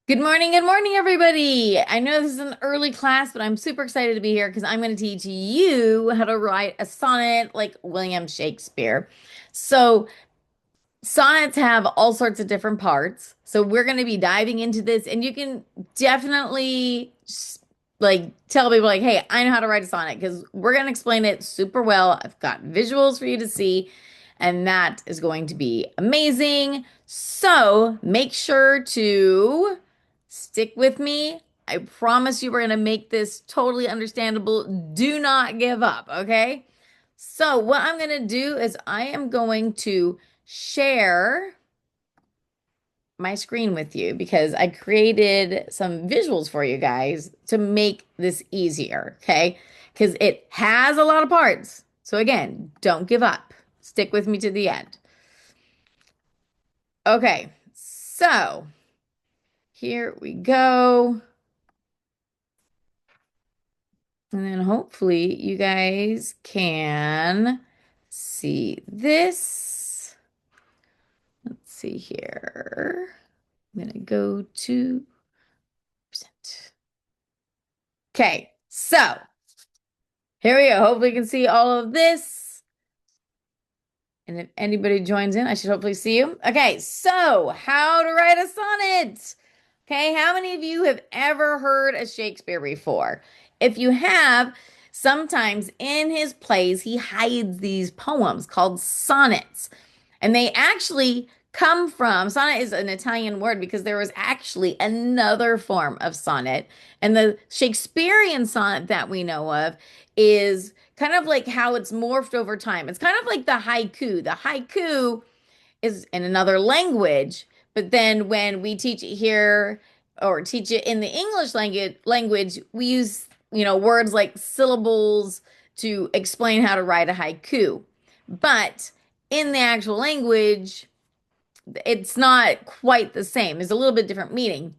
Good morning, everybody. I know this is an early class, but I'm super excited to be here because I'm going to teach you how to write a sonnet like William Shakespeare. So, sonnets have all sorts of different parts. So, we're going to be diving into this, and you can definitely like tell people like, "Hey, I know how to write a sonnet," because we're going to explain it super well. I've got visuals for you to see, and that is going to be amazing. So, make sure to stick with me. I promise you we're going to make this totally understandable. Do not give up, okay? So, what I'm going to do is I am going to share my screen with you because I created some visuals for you guys to make this easier, okay? Because it has a lot of parts. So, again, don't give up. Stick with me to the end. Okay, so here we go. And then hopefully you guys can see this. Let's see here. I'm going to go to present. Okay, so here we go. Hopefully you can see all of this. And if anybody joins in, I should hopefully see you. Okay, so how to write a sonnet. Okay, how many of you have ever heard a Shakespeare before? If you have, sometimes in his plays, he hides these poems called sonnets. And they actually come from, sonnet is an Italian word because there was actually another form of sonnet. And the Shakespearean sonnet that we know of is kind of like how it's morphed over time. It's kind of like the haiku. The haiku is in another language, but then when we teach it here or teach it in the English language, we use, words like syllables to explain how to write a haiku. But in the actual language, it's not quite the same. There's a little bit different meaning.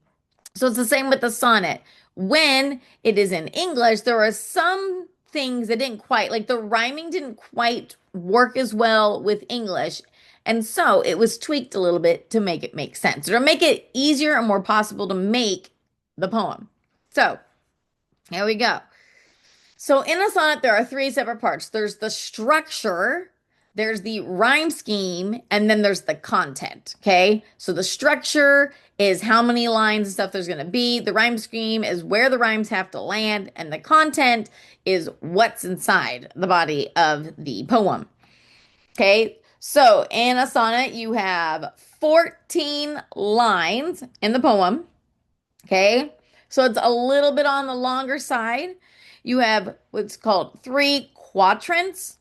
So it's the same with the sonnet. When it is in English, there are some things that didn't quite, like the rhyming didn't quite work as well with English. And so it was tweaked a little bit to make it make sense or to make it easier and more possible to make the poem. So here we go. So in a sonnet, there are three separate parts. There's the structure, there's the rhyme scheme, and then there's the content. Okay. So the structure is how many lines and stuff there's going to be. The rhyme scheme is where the rhymes have to land, and the content is what's inside the body of the poem. Okay. So in a sonnet, you have 14 lines in the poem. Okay. So it's a little bit on the longer side. You have what's called three quatrains,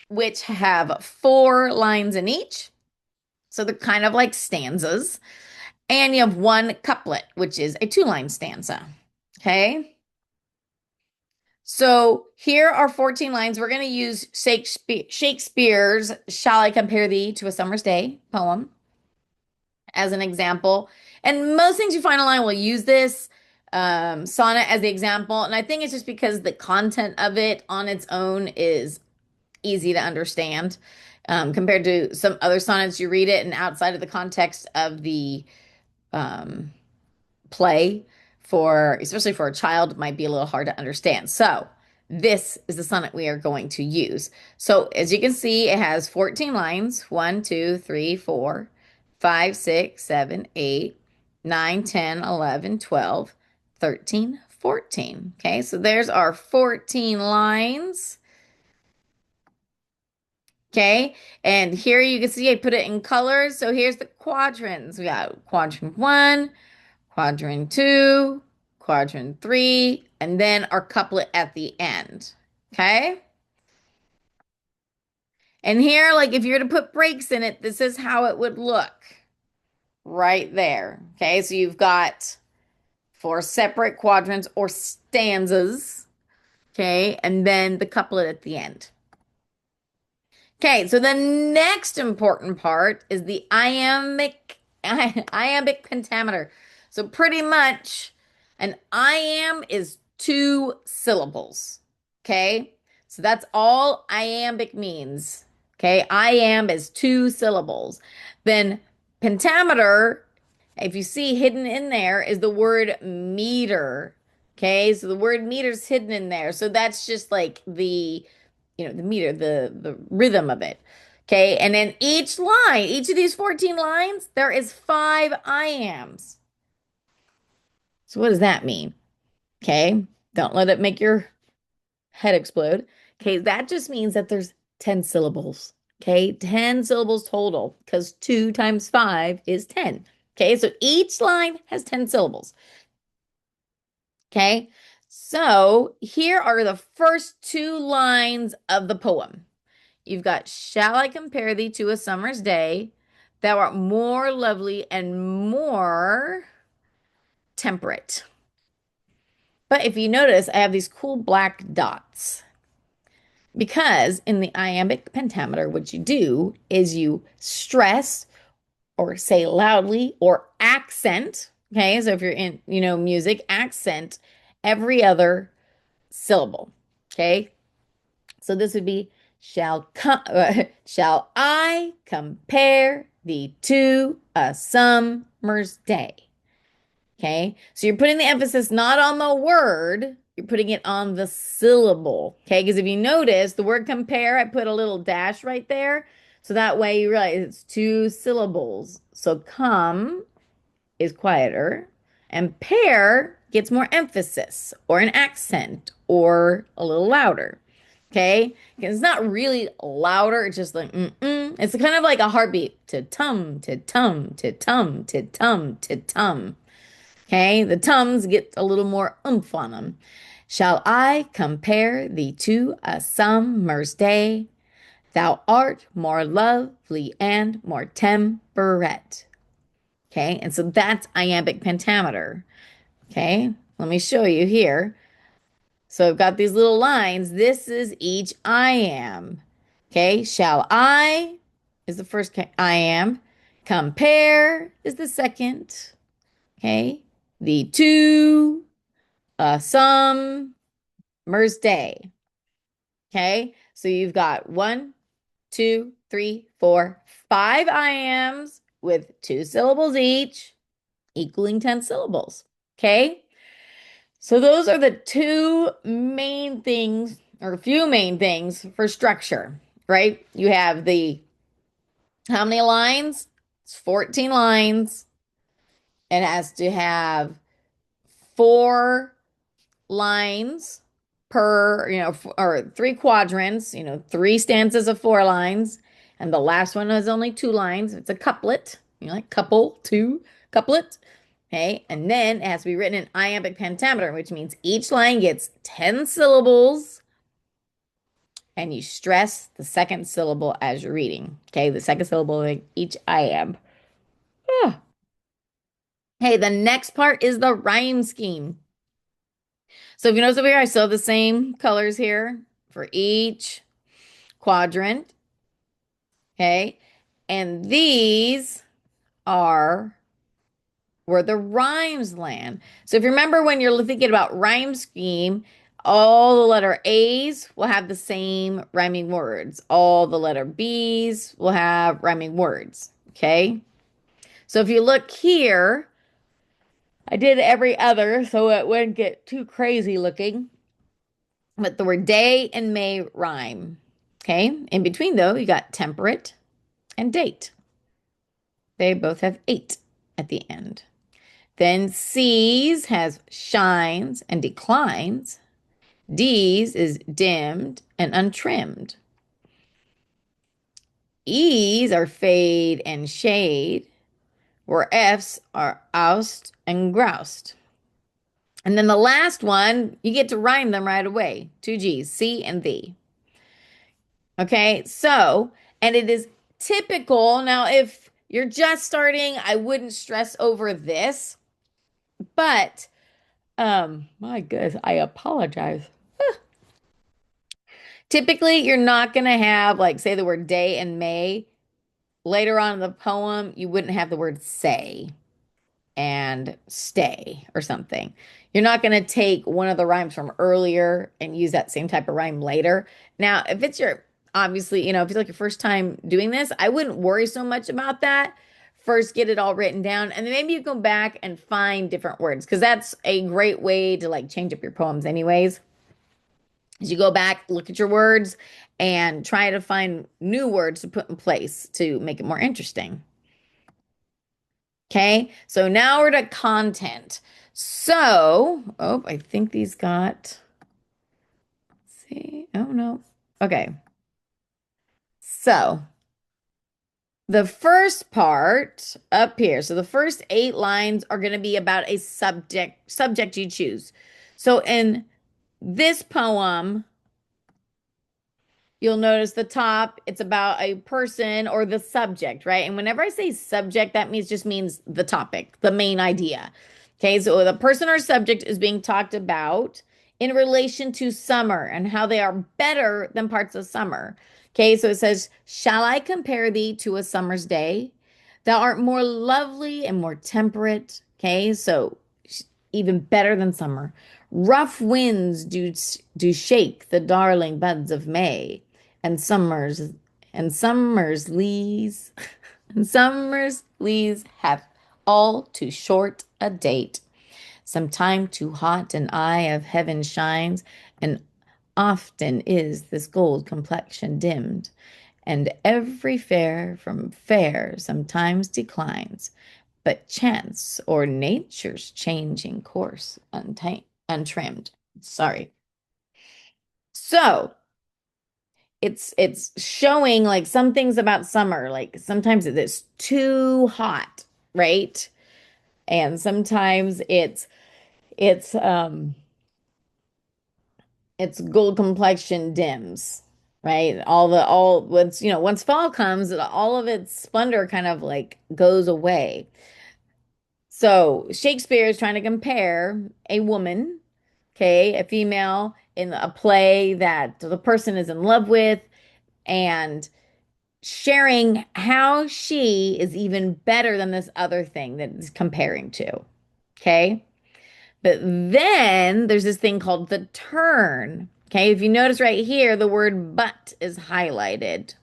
which have 4 lines in each. So they're kind of like stanzas. And you have one couplet, which is a 2 line stanza. Okay. So here are 14 lines. We're going to use Shakespeare's Shall I Compare Thee to a Summer's Day poem as an example. And most things you find online will use this sonnet as the example. And I think it's just because the content of it on its own is easy to understand compared to some other sonnets. You read it, and outside of the context of the um, play, for especially for a child, it might be a little hard to understand. So, this is the sonnet we are going to use. So, as you can see, it has 14 lines 1, 2, 3, 4, 5, 6, 7, 8, 9, 10, 11, 12, 13, 14. Okay, so there's our 14 lines. Okay, and here you can see I put it in colors. So here's the quadrants. We got quadrant one, quadrant two, quadrant three, and then our couplet at the end. Okay. And here, like if you were to put breaks in it, this is how it would look right there. Okay. So you've got 4 separate quadrants or stanzas. Okay. And then the couplet at the end. Okay. So the next important part is the iambic pentameter. So pretty much an iamb is 2 syllables. Okay. So that's all iambic means. Okay. Iamb is 2 syllables. Then pentameter If you see hidden in there is the word meter. Okay, so the word meter is hidden in there. So that's just like the meter, the rhythm of it. Okay, and then each line, each of these 14 lines, there is 5 iambs. So what does that mean? Okay, don't let it make your head explode. Okay, that just means that there's 10 syllables. Okay, 10 syllables total because 2 times 5 is 10. Okay, so each line has 10 syllables. Okay, so here are the first 2 lines of the poem. You've got, shall I compare thee to a summer's day? Thou art more lovely and more temperate. But if you notice, I have these cool black dots. Because in the iambic pentameter, what you do is you stress or say loudly or accent. Okay, so if you're in, music, accent every other syllable. Okay, so this would be shall I compare thee to a summer's day? Okay. So you're putting the emphasis not on the word, you're putting it on the syllable. Okay. Because if you notice the word compare, I put a little dash right there. So that way you realize it's 2 syllables. So come is quieter and pair gets more emphasis or an accent or a little louder. Okay. It's not really louder. It's just like, It's kind of like a heartbeat to tum, to tum, to tum, to tum, to tum. Okay, the tums get a little more oomph on them. Shall I compare thee to a summer's day? Thou art more lovely and more temperate. Okay, and so that's iambic pentameter. Okay, let me show you here. So I've got these little lines. This is each iamb. Okay, shall I is the first iamb. Compare is the second. Okay, the two, summer's day. Okay, so you've got 1, 2, 3, 4, 5 iambs with 2 syllables each, equaling 10 syllables. Okay, so those are the 2 main things, or a few main things for structure, right? You have the how many lines? It's 14 lines. It has to have 4 lines per, or 3 quadrants, 3 stanzas of 4 lines. And the last one has only 2 lines. It's a couplet, like couple, 2, couplet. Okay. And then it has to be written in iambic pentameter, which means each line gets 10 syllables and you stress the second syllable as you're reading. Okay. The second syllable of each iamb. Ah. Hey, the next part is the rhyme scheme. So if you notice over here, I still have the same colors here for each quadrant. Okay. And these are where the rhymes land. So if you remember when you're thinking about rhyme scheme, all the letter A's will have the same rhyming words. All the letter B's will have rhyming words. Okay. So if you look here, I did every other so it wouldn't get too crazy looking. But the word day and May rhyme. Okay. In between, though, you got temperate and date. They both have 8 at the end. Then C's has shines and declines. D's is dimmed and untrimmed. E's are fade and shade, where F's are oust and groused. And then the last one, you get to rhyme them right away. 2 G's, C and thee. Okay, so, and it is typical. Now, if you're just starting, I wouldn't stress over this, but my goodness, I apologize. Typically, you're not going to have, like, say the word day and May. Later on in the poem, you wouldn't have the word say and stay or something. You're not going to take one of the rhymes from earlier and use that same type of rhyme later. Now, if it's your, obviously, if it's like your first time doing this, I wouldn't worry so much about that. first get it all written down, and then maybe you go back and find different words because that's a great way to like change up your poems anyways. As you go back, look at your words and try to find new words to put in place to make it more interesting. Okay, so now we're to content. So, oh, I think these got, let's see, oh no. Okay, so the first part up here, so the first 8 lines are going to be about a subject you choose. So in this poem, you'll notice the top, it's about a person or the subject, right? And whenever I say subject, that means just means the topic, the main idea. Okay, so the person or subject is being talked about in relation to summer and how they are better than parts of summer. Okay, so it says, shall I compare thee to a summer's day? Thou art more lovely and more temperate. Okay, so even better than summer. Rough winds do shake the darling buds of May, and summer's leaves and summer's leaves have all too short a date. Sometime too hot an eye of heaven shines, and often is this gold complexion dimmed, and every fair from fair sometimes declines, but chance or nature's changing course untrimmed. Sorry. So it's showing like some things about summer, like sometimes it's too hot, right? And sometimes it's it's gold complexion dims, right? All once once fall comes, all of its splendor kind of like goes away. So Shakespeare is trying to compare a woman, okay, a female in a play that the person is in love with, and sharing how she is even better than this other thing that it's comparing to. Okay. But then there's this thing called the turn. Okay. If you notice right here, the word but is highlighted.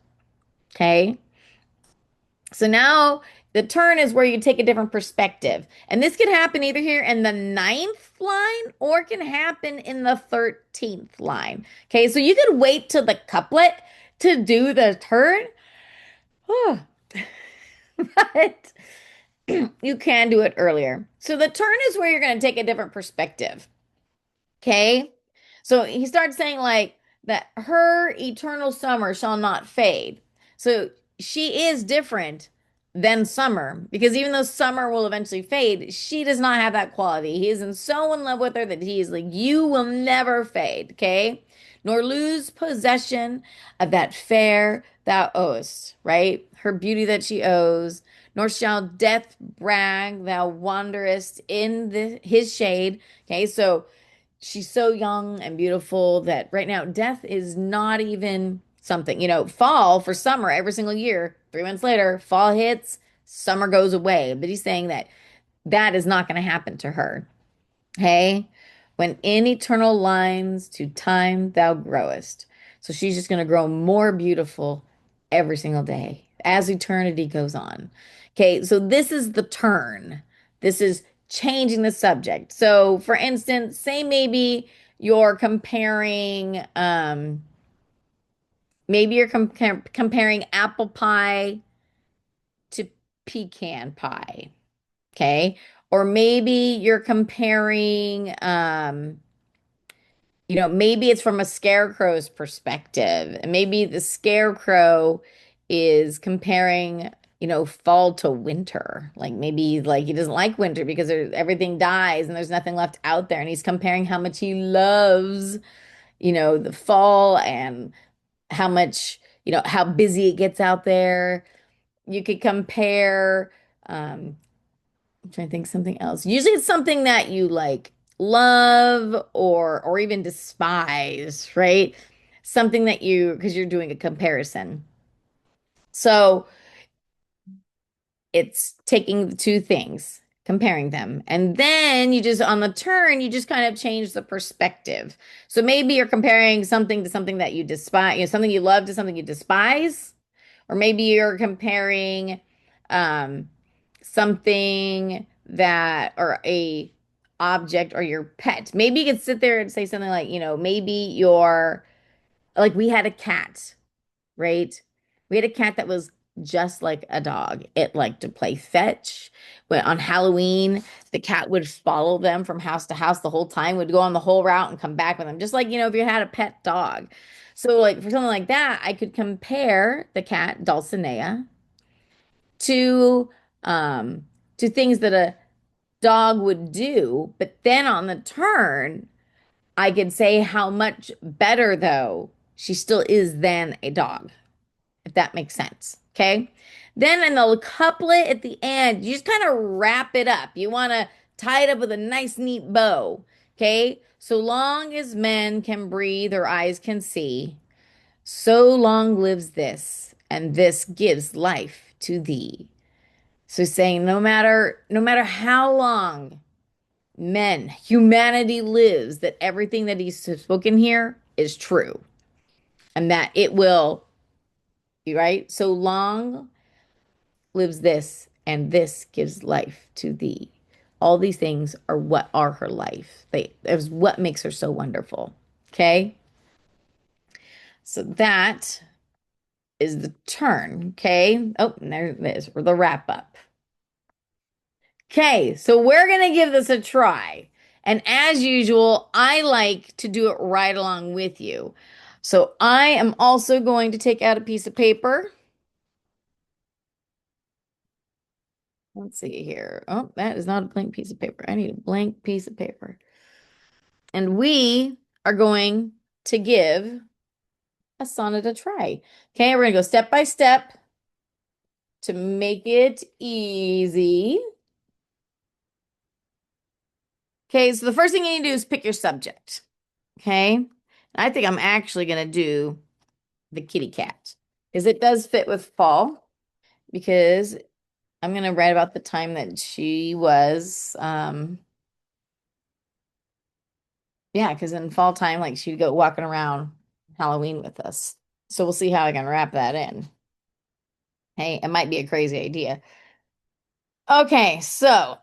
Okay. So now the turn is where you take a different perspective. And this can happen either here in the 9th line or it can happen in the 13th line. Okay. So you could wait till the couplet to do the turn. But you can do it earlier. So the turn is where you're going to take a different perspective. Okay. So he starts saying like that her eternal summer shall not fade. So she is different than summer because even though summer will eventually fade, she does not have that quality. He isn't so in love with her that he is like, you will never fade. Okay. Nor lose possession of that fair thou owest, right? Her beauty that she owes, nor shall death brag thou wanderest in his shade. Okay. So she's so young and beautiful that right now death is not even something. Fall for summer every single year, 3 months later, fall hits, summer goes away. But he's saying that that is not going to happen to her. Hey, when in eternal lines to time thou growest. So she's just going to grow more beautiful every single day as eternity goes on. Okay, so this is the turn. This is changing the subject. So, for instance, say you're comparing, maybe you're comparing apple pie to pecan pie. Okay, or maybe you're comparing, maybe it's from a scarecrow's perspective. And maybe the scarecrow is comparing, fall to winter. Like maybe like he doesn't like winter because everything dies and there's nothing left out there. And he's comparing how much he loves, the fall and how much, how busy it gets out there. You could compare, I'm trying to think something else. Usually it's something that you like love or even despise, right? Something that because you're doing a comparison. So it's taking the two things, comparing them. And then you just on the turn, you just kind of change the perspective. So maybe you're comparing something to something that you despise, something you love to something you despise. Or maybe you're comparing um something that, or a object or your pet. Maybe you could sit there and say something like, maybe your, like we had a cat, right? We had a cat that was just like a dog. It liked to play fetch. When on Halloween, the cat would follow them from house to house the whole time, would go on the whole route and come back with them, just like, if you had a pet dog. So, like, for something like that, I could compare the cat, Dulcinea, to things that a dog would do, but then on the turn, I could say how much better though she still is than a dog, if that makes sense. Okay. Then in the couplet at the end, you just kind of wrap it up. You want to tie it up with a nice, neat bow. Okay. So long as men can breathe or eyes can see, so long lives this, and this gives life to thee. So saying no matter how long humanity lives, that everything that he's spoken here is true. And that it will, right? So long lives this, and this gives life to thee. All these things are what are her life. Is what makes her so wonderful. Okay. So that is the turn. Okay. Oh, and there it is for the wrap up. Okay. So we're going to give this a try. And as usual, I like to do it right along with you. So I am also going to take out a piece of paper. Let's see here. Oh, that is not a blank piece of paper. I need a blank piece of paper. And we are going to give a sonnet a try. Okay, we're going to go step by step to make it easy. Okay, so the first thing you need to do is pick your subject. Okay, I think I'm actually going to do the kitty cat because it does fit with fall, because I'm going to write about the time that she was, yeah, because in fall time, like she'd go walking around Halloween with us. So we'll see how I can wrap that in. Hey, it might be a crazy idea. Okay, so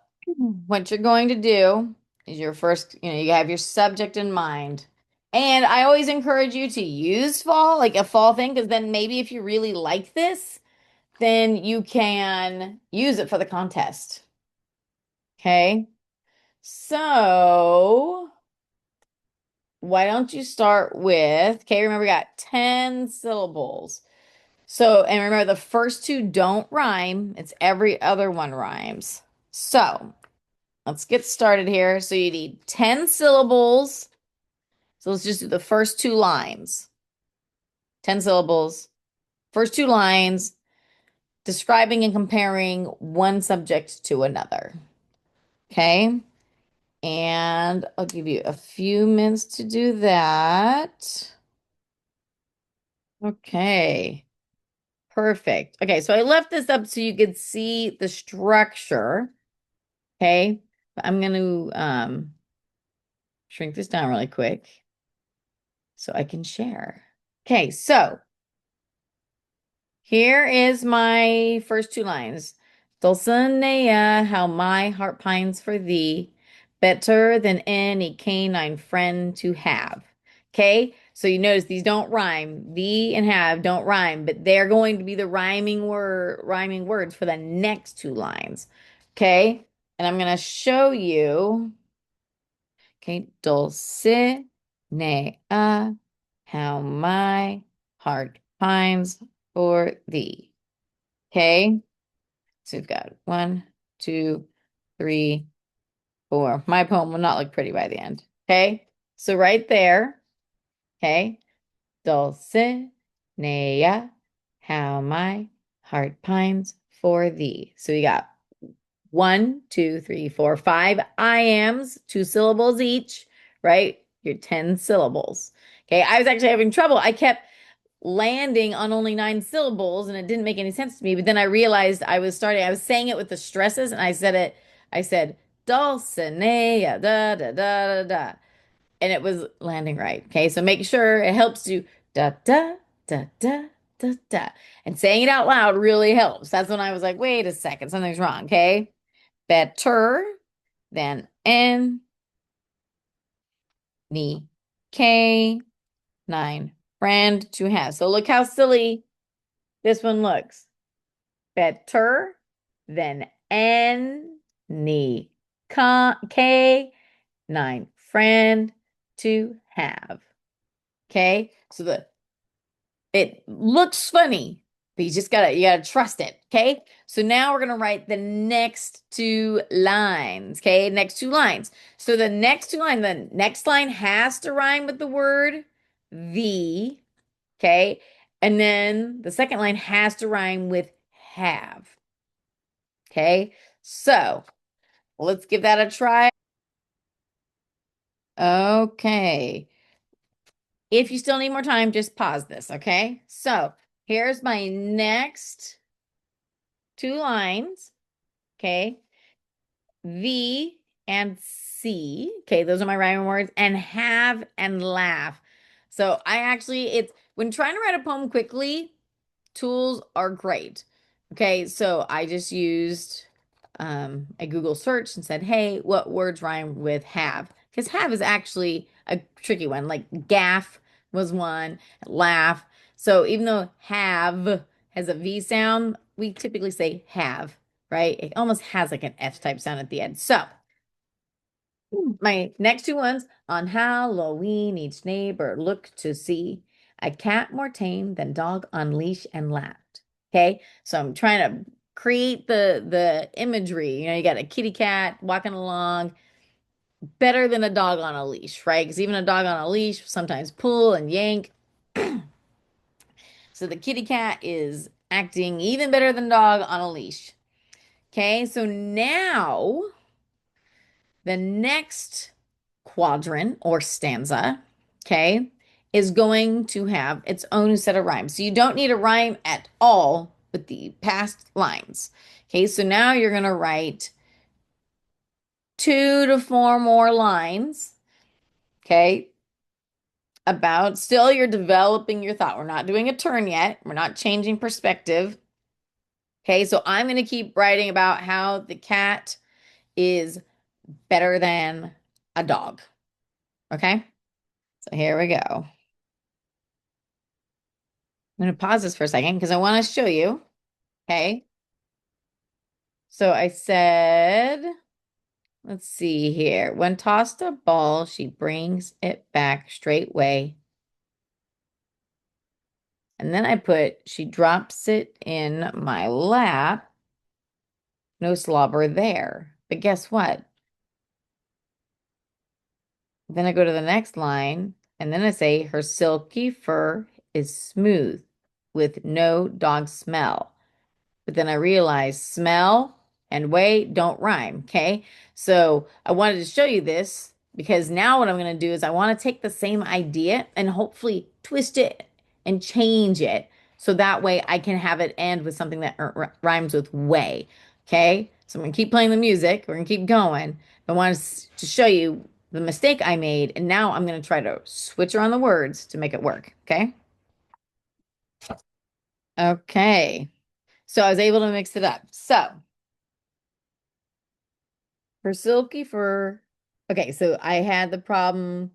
what you're going to do is your first, you have your subject in mind. And I always encourage you to use fall, like a fall thing, because then maybe if you really like this, then you can use it for the contest. Okay, so why don't you start with, okay, remember we got 10 syllables. So, and remember the first two don't rhyme, it's every other one rhymes. So, let's get started here. So, you need 10 syllables. So, let's just do the first two lines. 10 syllables, first two lines, describing and comparing one subject to another. Okay. And I'll give you a few minutes to do that. Okay. Perfect. Okay, so I left this up so you could see the structure. Okay. But I'm going to shrink this down really quick so I can share. Okay, so here is my first two lines. Dulcinea, how my heart pines for thee, better than any canine friend to have. Okay, so you notice these don't rhyme. Thee and have don't rhyme, but they're going to be the rhyming words for the next two lines. Okay, and I'm going to show you. Okay, Dulcinea, how my heart pines for thee. Okay, so we've got 1, 2, 3, 4. My poem will not look pretty by the end. Okay, so right there, okay, Dulcinea, how my heart pines for thee. So we got 1, 2, 3, 4, 5 iambs, 2 syllables each, right? Your 10 syllables. Okay, I was actually having trouble. I kept landing on only 9 syllables and it didn't make any sense to me. But then I realized I was saying it with the stresses and I said, Dulcinea, da, da, da, da, da. And it was landing right. Okay, so make sure it helps you da, da, da, da, da, da. And saying it out loud really helps. That's when I was like, wait a second, something's wrong. Okay. Better than any canine friend to have. So look how silly this one looks. Better than any canine friend to have. Okay. So it looks funny, but you gotta trust it. Okay. So now we're gonna write the next two lines. Okay, next two lines. So the next line has to rhyme with the word the. Okay. And then the second line has to rhyme with have. Okay. So let's give that a try. Okay. If you still need more time, just pause this. Okay. So here's my next two lines. Okay. The and see. Okay. Those are my rhyming words. And have and laugh. So it's when trying to write a poem quickly, tools are great. Okay. So I just used a Google search and said, hey, what words rhyme with have? Because have is actually a tricky one. Like gaff was one, laugh. So even though have has a V sound, we typically say have, right? It almost has like an F type sound at the end. So my next two ones on Halloween, each neighbor looked to see a cat more tame than dog on leash and laughed. Okay, so I'm trying to create the imagery. You know, you got a kitty cat walking along, better than a dog on a leash, right? Because even a dog on a leash sometimes pull and yank. So the kitty cat is acting even better than dog on a leash. Okay, so now the next quadrant or stanza, okay, is going to have its own set of rhymes. So you don't need a rhyme at all with the past lines. Okay, so now you're going to write 2 to 4 more lines, okay, about still you're developing your thought. We're not doing a turn yet. We're not changing perspective. Okay, so I'm going to keep writing about how the cat is better than a dog. Okay, so here we go. I'm going to pause this for a second because I want to show you. Okay. So I said, let's see here. When tossed a ball, she brings it back straightway. And then I put, she drops it in my lap. No slobber there. But guess what? Then I go to the next line and then I say, her silky fur is smooth with no dog smell. But then I realized smell and way don't rhyme. Okay. So I wanted to show you this because now what I'm going to do is I want to take the same idea and hopefully twist it and change it. So that way I can have it end with something that rhymes with way. Okay. So I'm going to keep playing the music. We're going to keep going. I wanted to show you the mistake I made. And now I'm going to try to switch around the words to make it work. Okay. Okay. So I was able to mix it up. So her silky fur. Okay, so I had the problem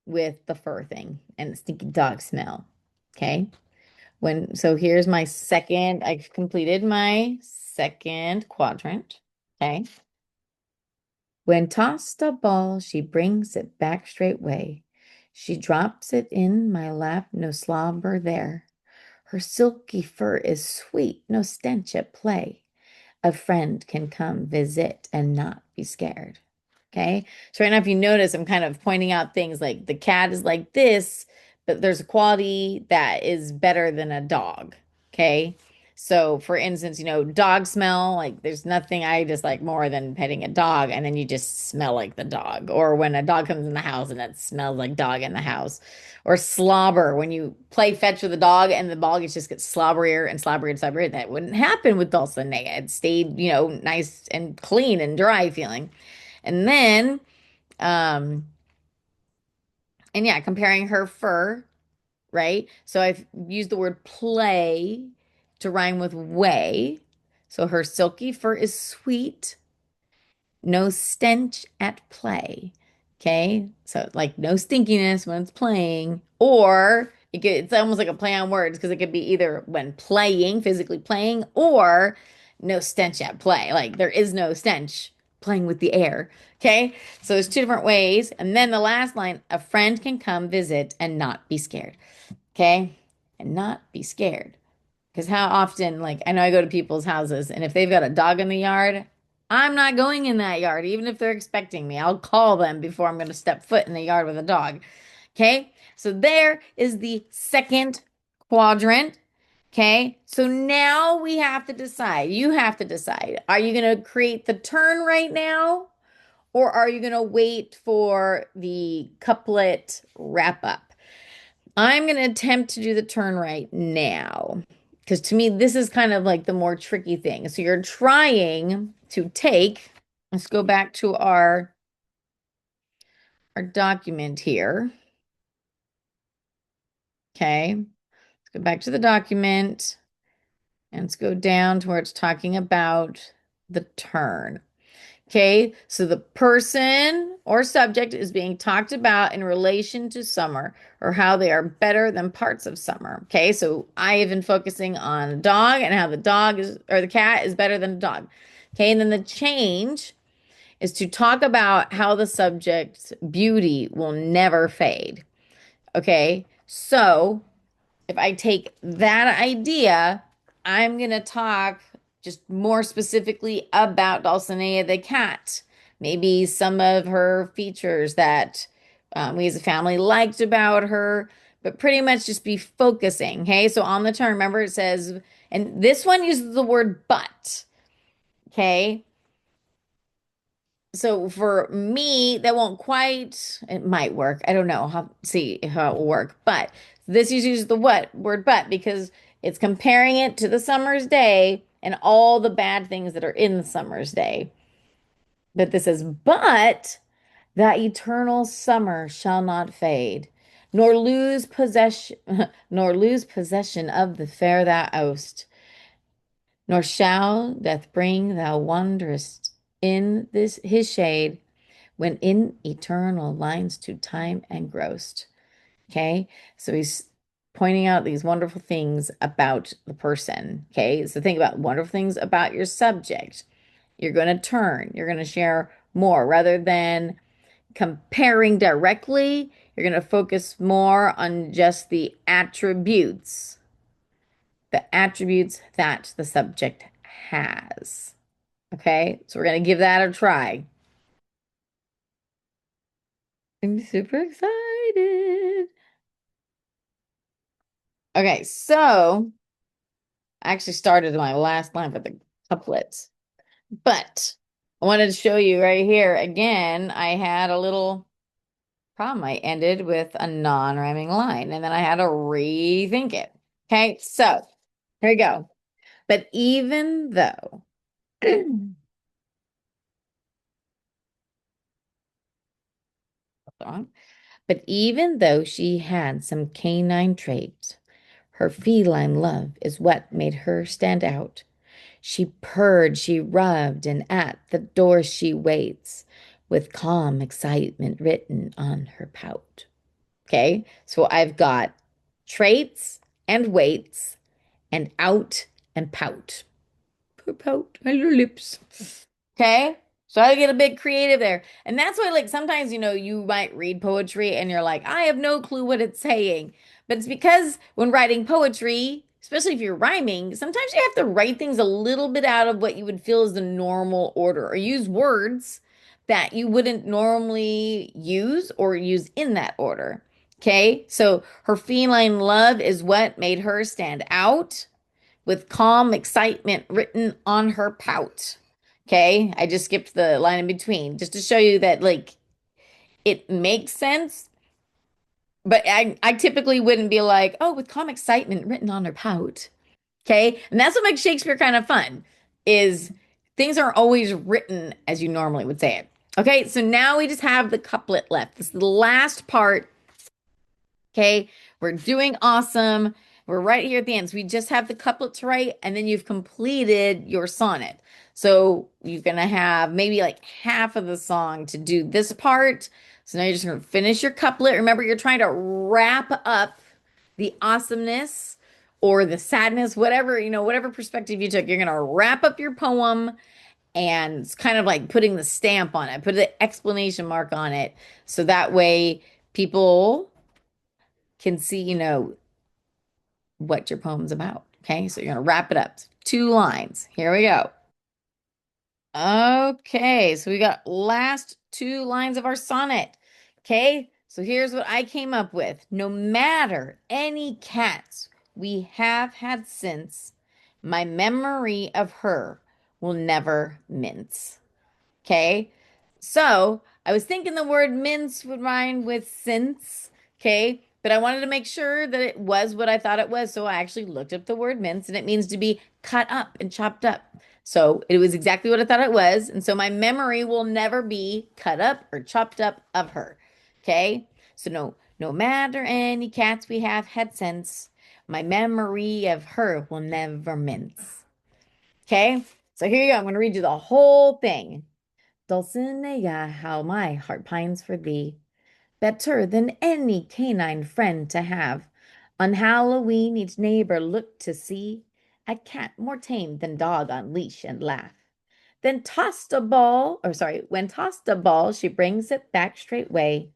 with the fur thing and the stinky dog smell. Okay. Here's my second, I've completed my second quadrant. Okay. When tossed a ball, she brings it back straightway. She drops it in my lap, no slobber there. Her silky fur is sweet, no stench at play. A friend can come visit and not be scared. Okay. So right now, if you notice, I'm kind of pointing out things like the cat is like this, but there's a quality that is better than a dog. Okay. So for instance, dog smell, like there's nothing I dislike more than petting a dog and then you just smell like the dog. Or when a dog comes in the house and it smells like dog in the house. Or slobber, when you play fetch with a dog and the dog just gets slobberier and slobberier and slobberier. That wouldn't happen with Dulcinea. It stayed, nice and clean and dry feeling. And then, um, and yeah, comparing her fur, right? So I've used the word play to rhyme with way. So her silky fur is sweet, no stench at play. Okay. So like no stinkiness when it's playing, or it's almost like a play on words because it could be either when playing, physically playing, or no stench at play. Like there is no stench playing with the air. Okay. So there's two different ways. And then the last line, a friend can come visit and not be scared. Okay. And not be scared. Because how often, like, I know I go to people's houses, and if they've got a dog in the yard, I'm not going in that yard, even if they're expecting me. I'll call them before I'm going to step foot in the yard with a dog. Okay. So there is the second quadrant. Okay. So now we have to decide. You have to decide. Are you going to create the turn right now, or are you going to wait for the couplet wrap up? I'm going to attempt to do the turn right now because to me, this is kind of like the more tricky thing. So you're trying to take, let's go back to our document here. Okay. Let's go back to the document and let's go down to where it's talking about the turn. Okay, so the person or subject is being talked about in relation to summer or how they are better than parts of summer. Okay, so I have been focusing on a dog and how the dog is, or the cat is better than a dog. Okay, and then the change is to talk about how the subject's beauty will never fade. Okay, so if I take that idea, I'm going to talk just more specifically about Dulcinea the cat. Maybe some of her features that we as a family liked about her, but pretty much just be focusing. Okay. So on the turn, remember it says, and this one uses the word but. Okay. So for me, that won't quite, it might work. I don't know. I'll see how it will work. But this uses the what word but because it's comparing it to the summer's day and all the bad things that are in the summer's day. But this says, but that eternal summer shall not fade, nor lose possession, nor lose possession of the fair thou owest, nor shall death bring thou wanderest in this his shade when in eternal lines to time engrossed. Okay. So he's pointing out these wonderful things about the person. Okay. So think about wonderful things about your subject. You're going to turn, you're going to share more rather than comparing directly. You're going to focus more on just the attributes that the subject has. Okay. So we're going to give that a try. I'm super excited. Okay, so I actually started my last line for the couplets, but I wanted to show you right here again. I had a little problem. I ended with a non-rhyming line and then I had to rethink it. Okay, so here we go. But even though, hold on. But even though she had some canine traits, her feline love is what made her stand out. She purred, she rubbed, and at the door she waits, with calm excitement written on her pout. Okay, so I've got traits and waits and out and pout. Pout, my little lips. Okay. So I get a bit creative there. And that's why, like, sometimes, you might read poetry and you're like, I have no clue what it's saying. But it's because when writing poetry, especially if you're rhyming, sometimes you have to write things a little bit out of what you would feel is the normal order or use words that you wouldn't normally use or use in that order. Okay. So her feline love is what made her stand out with calm excitement written on her pout. Okay, I just skipped the line in between just to show you that like it makes sense, but I typically wouldn't be like, oh, with calm excitement written on her pout. Okay, and that's what makes Shakespeare kind of fun, is things aren't always written as you normally would say it. Okay, so now we just have the couplet left. This is the last part. Okay, We're doing awesome. We're right here at the end. So we just have the couplet to write, and then you've completed your sonnet. So you're going to have maybe like half of the song to do this part. So now you're just going to finish your couplet. Remember, you're trying to wrap up the awesomeness or the sadness, whatever, whatever perspective you took. You're going to wrap up your poem and it's kind of like putting the stamp on it, put the exclamation mark on it. So that way people can see, what your poem's about. Okay, so you're going to wrap it up. 2 lines. Here we go. Okay, so we got last 2 lines of our sonnet. Okay, so here's what I came up with. No matter any cats we have had since, my memory of her will never mince. Okay. So I was thinking the word mince would rhyme with since. Okay. But I wanted to make sure that it was what I thought it was. So I actually looked up the word mince and it means to be cut up and chopped up. So it was exactly what I thought it was. And so my memory will never be cut up or chopped up of her. Okay. So no matter any cats we have had since, my memory of her will never mince. Okay. So here you go. I'm going to read you the whole thing. Dulcinea, how my heart pines for thee, better than any canine friend to have. On Halloween, each neighbor looked to see a cat more tame than dog on leash and laugh. Then tossed a ball, or sorry, when tossed a ball, she brings it back straightway.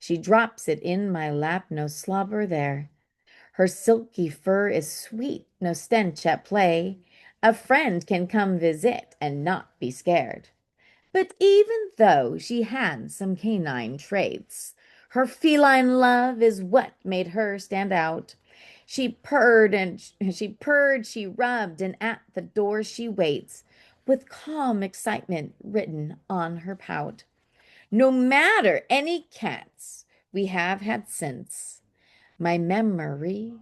She drops it in my lap, no slobber there. Her silky fur is sweet, no stench at play. A friend can come visit and not be scared. But even though she had some canine traits, her feline love is what made her stand out. She rubbed, and at the door she waits, with calm excitement written on her pout. No matter any cats we have had since, my memory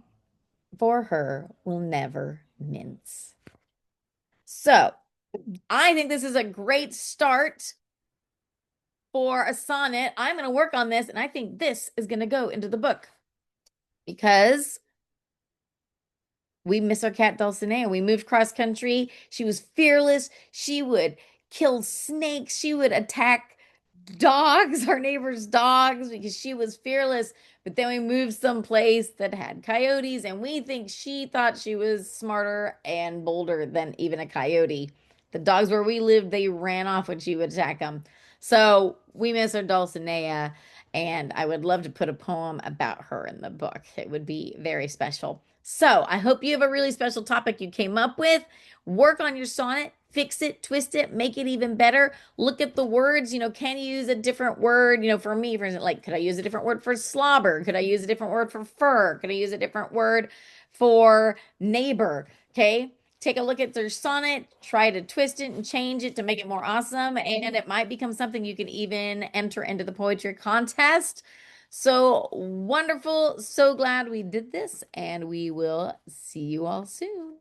for her will never mince. So, I think this is a great start for a sonnet. I'm going to work on this, and I think this is going to go into the book because we miss our cat Dulcinea. We moved cross country. She was fearless. She would kill snakes. She would attack dogs, our neighbors' dogs, because she was fearless. But then we moved someplace that had coyotes, and we think she thought she was smarter and bolder than even a coyote. The dogs where we lived, they ran off when she would attack them. So we miss our Dulcinea, and I would love to put a poem about her in the book. It would be very special. So I hope you have a really special topic you came up with. Work on your sonnet, fix it, twist it, make it even better. Look at the words, can you use a different word? For me, for instance, like, could I use a different word for slobber? Could I use a different word for fur? Could I use a different word for neighbor? Okay. Take a look at their sonnet, try to twist it and change it to make it more awesome. And it might become something you can even enter into the poetry contest. So wonderful. So glad we did this, and we will see you all soon.